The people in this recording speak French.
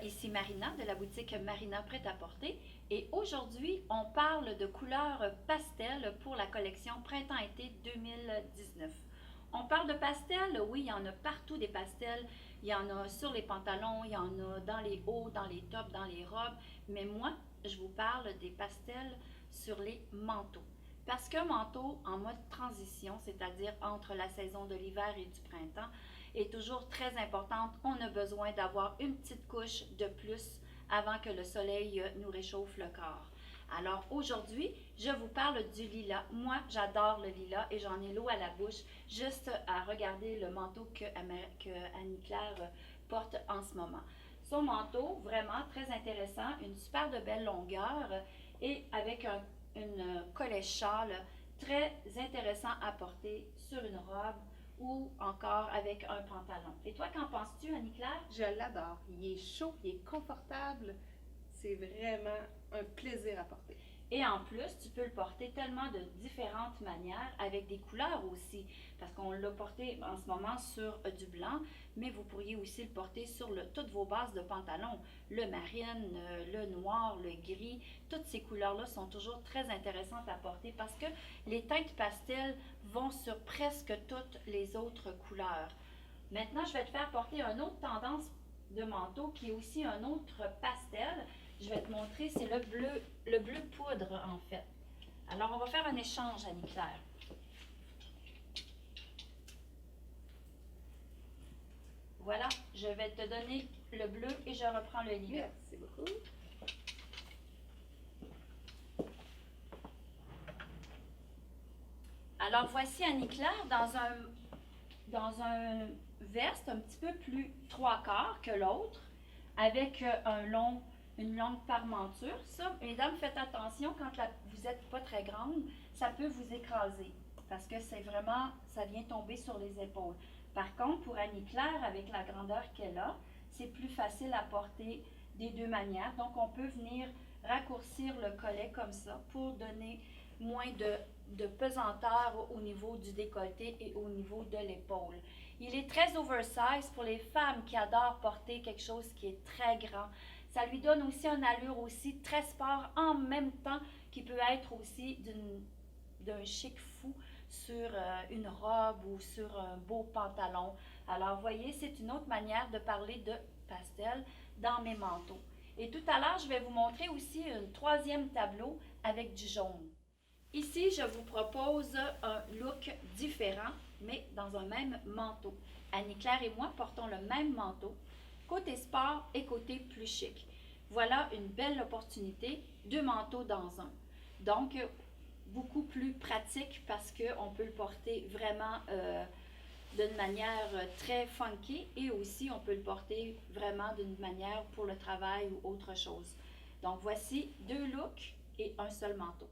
ici Marina de la boutique Marina Prêt-à-porter et aujourd'hui on parle de couleurs pastel pour la collection Printemps-été 2019. On parle de pastel, oui, il y en a partout des pastels, il y en a sur les pantalons, il y en a dans les hauts, dans les tops, dans les robes, mais moi je vous parle des pastels sur les manteaux. Parce qu'un manteau en mode transition, c'est-à-dire entre la saison de l'hiver et du printemps, est toujours très importante. On a besoin d'avoir une petite couche de plus avant que le soleil nous réchauffe le corps. Alors aujourd'hui, je vous parle du lilas. Moi, j'adore le lilas et j'en ai l'eau à la bouche juste à regarder le manteau que Annie-Claire porte en ce moment. Son manteau, vraiment très intéressant, une super de belle longueur et avec une collet châle très intéressant à porter sur une robe ou encore avec un pantalon. Et toi, qu'en penses-tu, Annie-Claire? Je l'adore. Il est chaud, il est confortable. C'est vraiment un plaisir à porter. Et en plus, tu peux le porter tellement de différentes manières, avec des couleurs aussi, parce qu'on l'a porté en ce moment sur du blanc, mais vous pourriez aussi le porter sur toutes vos bases de pantalons. Le marine, le noir, le gris, toutes ces couleurs-là sont toujours très intéressantes à porter parce que les teintes pastel vont sur presque toutes les autres couleurs. Maintenant, je vais te faire porter une autre tendance de manteau qui est aussi un autre pastel. Je vais te montrer, c'est le bleu poudre en fait. Alors, on va faire un échange, Annie-Claire. Voilà, je vais te donner le bleu et je reprends le lilas. Merci beaucoup. Alors, voici Annie-Claire dans un veste un petit peu plus 3/4 que l'autre, avec une longue parmenture. Ça, mesdames, faites attention, quand vous n'êtes pas très grande, ça peut vous écraser parce que c'est vraiment, ça vient tomber sur les épaules. Par contre, pour Annie-Claire, avec la grandeur qu'elle a, c'est plus facile à porter des deux manières. Donc, on peut venir raccourcir le collet comme ça pour donner moins de pesanteur au niveau du décolleté et au niveau de l'épaule. Il est très oversize pour les femmes qui adorent porter quelque chose qui est très grand. Ça lui donne aussi une allure aussi très sport en même temps qui peut être aussi d'un chic fou sur une robe ou sur un beau pantalon. Alors, voyez, c'est une autre manière de parler de pastel dans mes manteaux. Et tout à l'heure, je vais vous montrer aussi un troisième tableau avec du jaune. Ici, je vous propose un look différent, mais dans un même manteau. Annie-Claire et moi portons le même manteau, côté sport et côté plus chic. Voilà une belle opportunité, deux manteaux dans un. Donc, beaucoup plus pratique parce qu'on peut le porter vraiment d'une manière très funky et aussi on peut le porter vraiment d'une manière pour le travail ou autre chose. Donc, voici deux looks et un seul manteau.